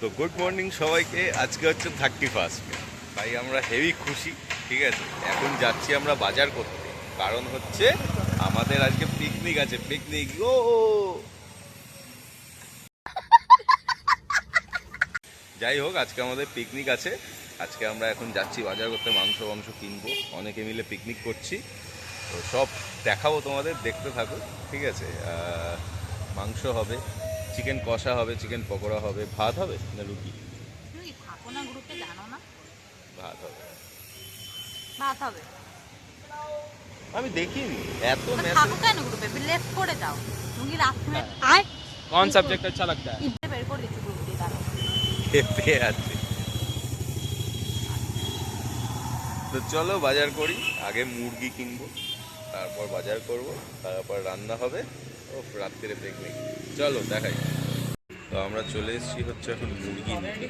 তো good morning সবাইকে। আজকে হচ্ছে 31, তাই আমরা হেভি খুশি। ঠিক আছে, এখন যাচ্ছি আমরা বাজার করতে, কারণ হচ্ছে আমাদের আজকে পিকনিক আছে। পিকনিক ও যাই হোক, আজকে আমাদের পিকনিক আছে। আজকে আমরা এখন যাচ্ছি বাজার করতে, মাংস কিনবো, অনেকে মিলে পিকনিক করছি। তো সব দেখাবো তোমাদের, দেখতে থাকো। ঠিক আছে, মাংস হবে, চিকেন কষা হবে, চিকেন পকোড়া হবে, ভাত হবে না রুটি? থাকো না গ্রুপে, জানো না? ভাত হবে। ভাত হবে। আমি দেখিনি এত থাকো মেসেজ। কেন গ্রুপে? লেফট করে দাও। তুমি রাত में आए कौन सब्जेक्ट अच्छा लगता है? ইবে বের করে দিচ্ছি গ্রুপ দিয়ে দাঁড়াও। খেতে আছে। তো চলো বাজার করি। আগে মুরগি কিনবো, তারপর বাজার করব, তারপর রান্না হবে। ও রাত্রিরে পিকনিক, চলো দেখাই। তো আমরা চলে এসেছি হচ্ছে এখন মুরগি নিতে।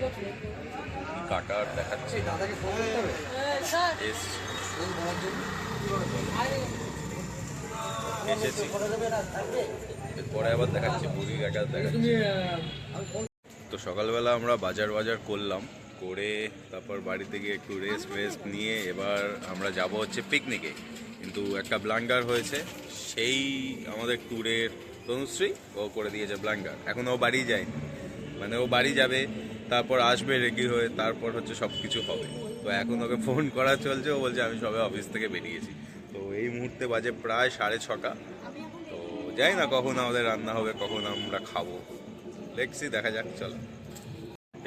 কাটা আর দেখাচ্ছি না। এসেছি, পরে আবার দেখাচ্ছি মুরগি কাটা দেখাচ্ছি। তো সকালবেলা আমরা বাজার করলাম, করে তারপর বাড়িতে গিয়ে একটু রেস্ট নিয়ে এবার আমরা যাব হচ্ছে পিকনিকে। কিন্তু একটা ব্লান্ডার হয়েছে, সেই আমাদের ট্যুরের তনুশ্রী ও করে দিয়েছে ব্লান্ডার। এখন ও বাড়ি যায়নি, মানে ও বাড়ি যাবে, তারপর আসবে রেডি হয়ে, তারপর হচ্ছে সব কিছু হবে। তো এখন ওকে ফোন করা চলছে, ও বলছে আমি সবে অফিস থেকে বেরিয়েছি। তো এই মুহূর্তে বাজে প্রায় 6:30। তো যাই না কখন আমাদের রান্না হবে, কখন আমরা খাবো, দেখছি, দেখা যাক। চলো,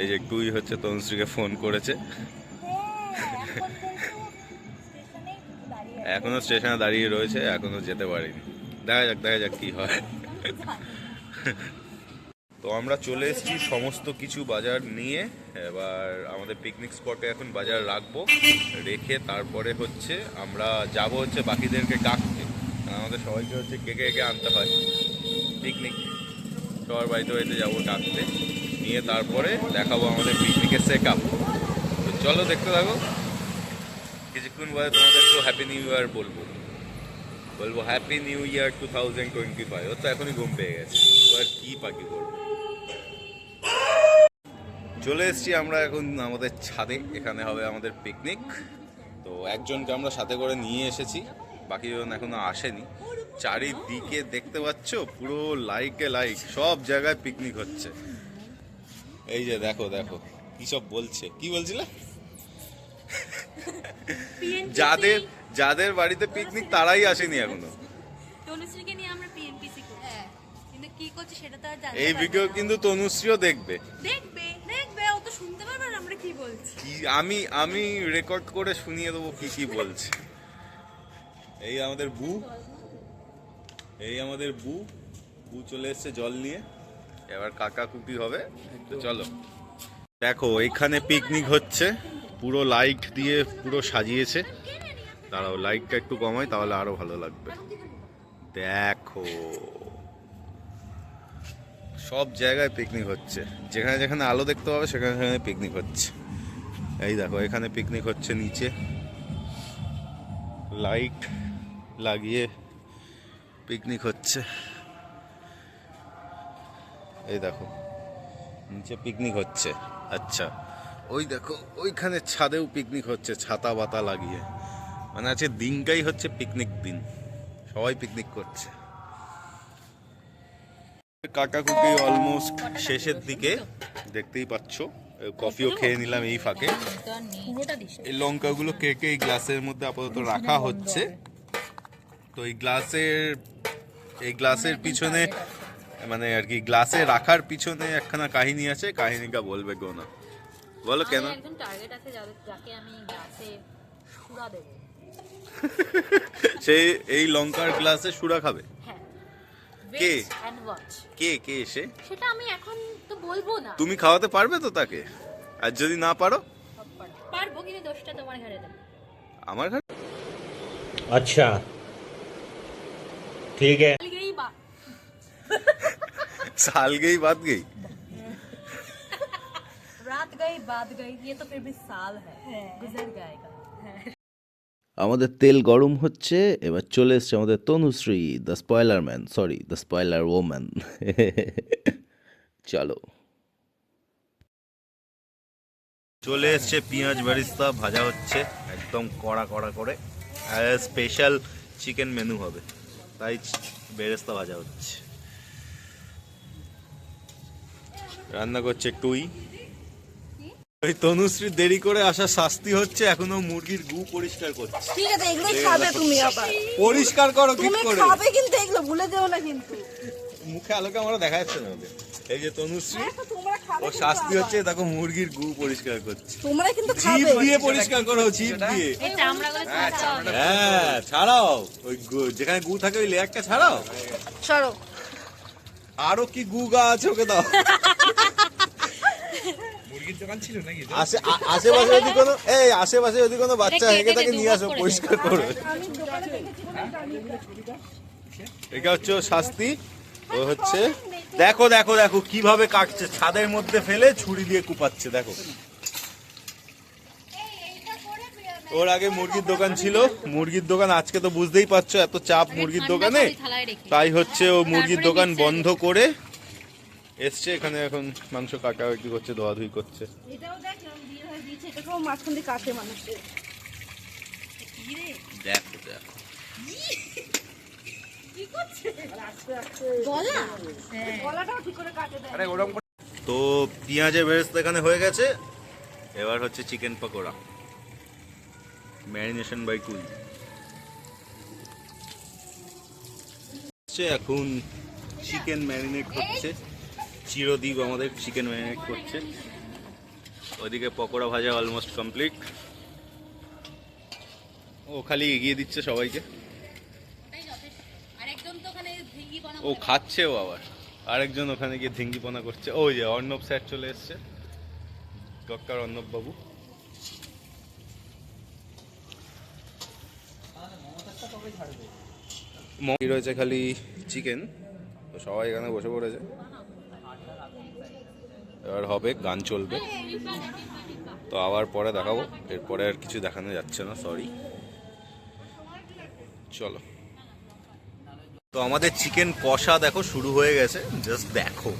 এই যে টুই হচ্ছে তনুশ্রীকে ফোন করেছে, এখনো স্টেশনে দাঁড়িয়ে রয়েছে, এখনো যেতে পারিনি। দেখা যাক কি হয়। তো আমরা চলে এসেছি সমস্ত কিছু বাজার নিয়ে। এবার আমাদের পিকনিক স্পটে এখন বাজার রাখবো, রেখে তারপরে হচ্ছে আমরা যাব হচ্ছে বাকিদেরকে ডাকতে। আমাদের সবাইকে হচ্ছে কে আনতে হয় পিকনিক, সবার বাড়িতে যাবো ডাকতে, নিয়ে তারপরে দেখাবো আমাদের পিকনিকের সেটআপ। তো চলো দেখতে থাকো। কিছুক্ষণ পরে তোমাদের তো হ্যাপি নিউ ইয়ার বলবো হ্যাপি নিউ ইয়ার 2025। ও তো এখনই ঘুম পেয়ে গেছে, ও আর কি পাখি করবো। চলে এসেছি আমরা এখন আমাদের ছাদে, এখানে হবে আমাদের পিকনিক। তো একজনকে আমরা সাথে করে নিয়ে এসেছি, বাকিজন এখনো আসেনি। চারিদিকে দেখতে পাচ্ছ পুরো লাইক, সব জায়গায় পিকনিক হচ্ছে। এই যে দেখো কি সব বলছে, কি বলছিলে? যাদের বাড়িতে পিকনিক তারাই আসেনি এখনো। তনুশ্রীকে নিয়ে আমরা পিএনপিসি করছি। হ্যাঁ, কিন্তু কি করছে সেটা তো আর জানি না। এই ভিডিও কিন্তু তনুশ্রীও দেখবে। দেখবে ও তো শুনতে পারবে না আমরা কি বলছি। কি আমি রেকর্ড করে শুনিয়ে দেবো কি বলছে। এই আমাদের বু চলে এসছে জল নিয়ে, এবার কাকা কুকি হবে। তো চলো দেখো, এখানে পিকনিক হচ্ছে, পুরো লাইট দিয়ে পুরো সাজিয়েছে। দাঁড়াও লাইটটা একটু কমাই, তাহলে আরো ভালো লাগবে। দেখো সব জায়গায় পিকনিক হচ্ছে, যেখানে আলো দেখতে পাবে সেখানে পিকনিক হচ্ছে। এই দেখো এখানে পিকনিক হচ্ছে, নিচে লাইট লাগিয়ে পিকনিক হচ্ছে। এই দেখো নিচে পিকনিক হচ্ছে। আচ্ছা, ওই দেখো ওইখানে ছাদেও পিকনিক হচ্ছে, ছাতা বাতা লাগিয়ে। মানে আছে দিনটাই হচ্ছে পিকনিক দিন, সবাই পিকনিক করছে। কাটাকুটি অলমোস্ট শেষের দিকে, দেখতেই পাচ্ছ। কফিও খেয়ে নিলাম এই ফাঁকে। এই লঙ্কাগুলো কেটে এই গ্লাসের মধ্যে আপাতত রাখা হচ্ছে। তো এই গ্লাসের পিছনে, মানে আর কি গ্লাসে রাখার পিছনে একখানা কাহিনী আছে, কাহিনীটা বলবে গো না, বলো কেন? একজন টার্গেট আছে যাকে আমি গ্লাসে সুরা দেব। সে এই লঙ্কার গ্লাসে সুরা খাবে? হ্যাঁ। কে? Wait and watch. কে এসে? সেটা আমি এখন তো বলবো না। তুমি খাওয়াতে পারবে তো তাকে? আর যদি না পারো? পারবো, কিন্তু দোষটা তোমার ঘাড়ে দেব। আমার ঘাড়ে? अच्छा ठीक है। গেই বা साल गई बात गई। रात गई बात गई, ये तो फिर भी साल है, गुजर जाएगा। আমাদের তেল গরম হচ্ছে, এবার চলে এসছে আমাদের Tanushree, the spoiler man, sorry the spoiler woman. চলো। চলে এসছে পেঁয়াজ বেরেস্তা, ভাজা হচ্ছে একদম কড়া কড়া করে। স্পেশাল চিকেন মেনু হবে, তাই বেরেস্তা ভাজা হচ্ছে। রান্না করছে টুই। ওই তনুশ্রী দেরি করে আসা শাস্তি হচ্ছে, এখনো মুরগির গু পরিষ্কার করছে। ঠিক আছে, এগুলো খাবে তুমি, আবার পরিষ্কার করো কি তুমি করে? খাবে কিন্তু, এগুলো ভুলে যেও না কিন্তু। মুখে আলোকে আমরা দেখা যাচ্ছে না ওদের। এই যে তনুশ্রী, তোমরা খাবে ও কিন্তু শাস্তি আবার। হচ্ছে, দেখো মুরগির গু পরিষ্কার করছে। তোমরা কিন্তু জিভ খাবে। দিয়ে পরিষ্কার করো, জিভ দিয়ে। এই চামড়াগুলো ছাড়াতে হবে। হ্যাঁ ছাড়াও, ওই যেখানে গু থাকে ওই লেয়ারটা ছাড়াও। সরো। আরো কি গু গা আছে ওকে দাও। আশেপাশে যদি কোনো আশেপাশে যদি কোনো বাচ্চা হেগে থাকে নিয়ে আসো, পরিষ্কার করো। এটা হচ্ছে ওর শাস্তি। ও হচ্ছে দেখো দেখো দেখো কিভাবে কাটছে, ছাদের মধ্যে ফেলে ছুরি দিয়ে কুপাচ্ছে। দেখো, ওর আগে মুরগির দোকান ছিল, মুরগির দোকান আজকে তো বুঝতেই পারছো এত চাপ মুরগির দোকানে, তাই হচ্ছে ও মুরগির দোকান বন্ধ করে এসছে এখানে। এখন মাংস কাটাকাটি করছে, ধোয়াধুয়ি করছে। এটাও দেখ কেমন বিয়ে হয়ে দিয়েছে, এটাকেও মাঝখান দিয়ে কাটে মানুষের। দেখো দেখো গলা? গলাটাও ঠিক করে কাটে দেয়। তো পেঁয়াজের বেরেস্তা এখানে হয়ে গেছে। এবার হচ্ছে চিকেন পকোড়া, ম্যারিনেশন বাই টুই। এখন চিকেন ম্যারিনেট হচ্ছে, চিরদীপ আমাদের চিকেন ম্যারিনেট করছে। ওইদিকে পকোড়া ভাজা অলমোস্ট কমপ্লিট। ও খালি এগিয়ে দিচ্ছে সবাইকে। ও খাচ্ছে, ও আবার আরেকজন ওখানে গিয়ে ধিঙ্গিপনা করছে। ওই যে অর্ণব স্যার চলে এসছে, ডক্টর অর্ণব বাবু। রয়েছে খালি চিকেন, তো সবাই এখানে বসে পড়েছে। এবার হবে, গান চলবে, তো আবার পরে দেখাবো। এরপরে আর কিছু দেখানো যাচ্ছে না, সরি। চলো, তো আমাদের চিকেন কষা দেখো শুরু হয়ে গেছে। জাস্ট দেখো,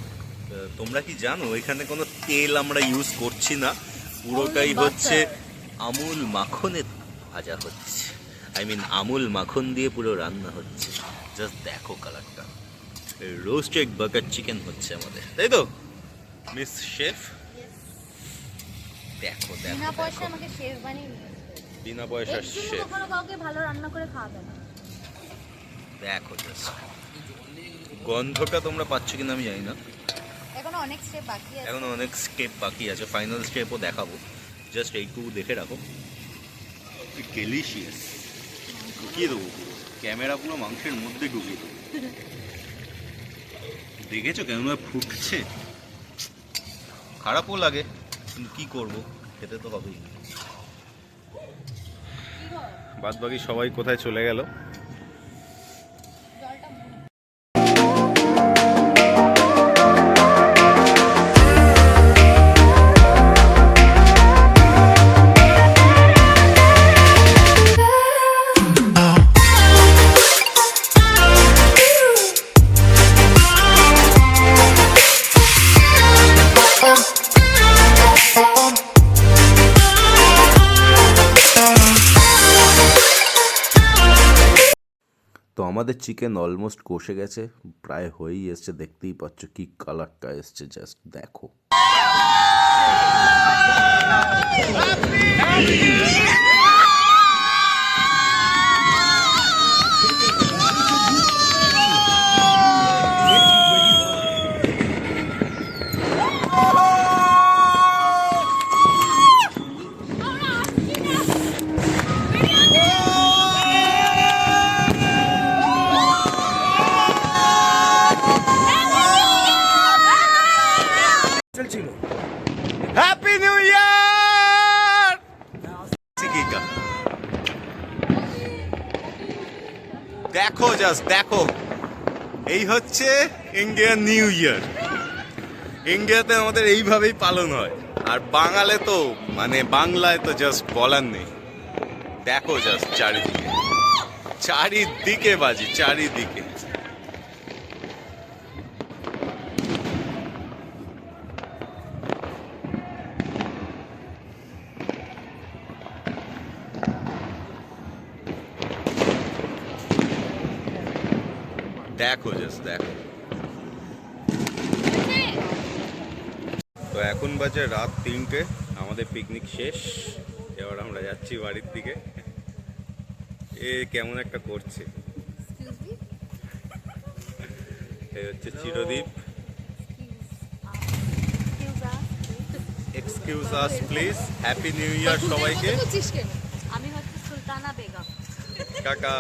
তোমরা কি জানো এখানে কোনো তেল আমরা ইউজ করছি না, পুরোটাই হচ্ছে আমুল মাখনে ভাজা হচ্ছে। আমুল মাখন দিয়ে পুরো রান্না হচ্ছে। জাস্ট দেখো কালারটা। রোস্টেড বাটার চিকেন হচ্ছে আমাদের, তাই তো মিস শেফ? দেখো দেখো বিনা পয়সা আমাকে শেফ বানিয়ে বিনা পয়সার শেফ। কখনো কাউকে ভালো রান্না করে খাওয়াবে না। দেখো জাস্ট গন্ধটা তোমরা পাচ্ছ কিনা আমি জানি না, এখনো অনেক স্টেপ বাকি আছে। এখনো অনেক স্টেপ বাকি আছে, ফাইনাল স্টেপও দেখাবো। জাস্ট এইটুকু দেখে রাখো। ডেলিশিয়াস। ঢুকিয়ে দেবো পুরো, ক্যামেরা পুরো মাংসের মধ্যে ঢুকিয়ে দেবো। দেখেছো কেমন ফুটছে? খারাপও লাগে, কিন্তু কি করবো, খেতে তো হবেই। বাদ বাকি সবাই কোথায় চলে গেল? তো আমাদের চিকেন অলমোস্ট কষে গেছে, প্রায় হয়েই এসছে। দেখতেই পাচ্ছ কি কালারটা এসছে, জাস্ট দেখো। Happy new year! দেখো জাস্ট দেখো, এই হচ্ছে ইন্ডিয়ান নিউ ইয়ার। ইন্ডিয়াতে আমাদের এইভাবেই পালন হয়, আর বাঙালে তো বাংলায় তো জাস্ট বলার নেই। দেখো জাস্ট চারিদিকে, চারিদিকে বাজি, চারিদিকে। দেখো জাস্ট দেখো। তো এখন বাজে রাত 3টে, আমাদের পিকনিক শেষ, এবার আমরা যাচ্ছি বাড়ির দিকে। এ কেমন একটা করছে, এই হচ্ছে Chirodeep. Excuse us please, happy new year সবাইকে। আমি হচ্ছে সুলতানা বেগম। টাটা।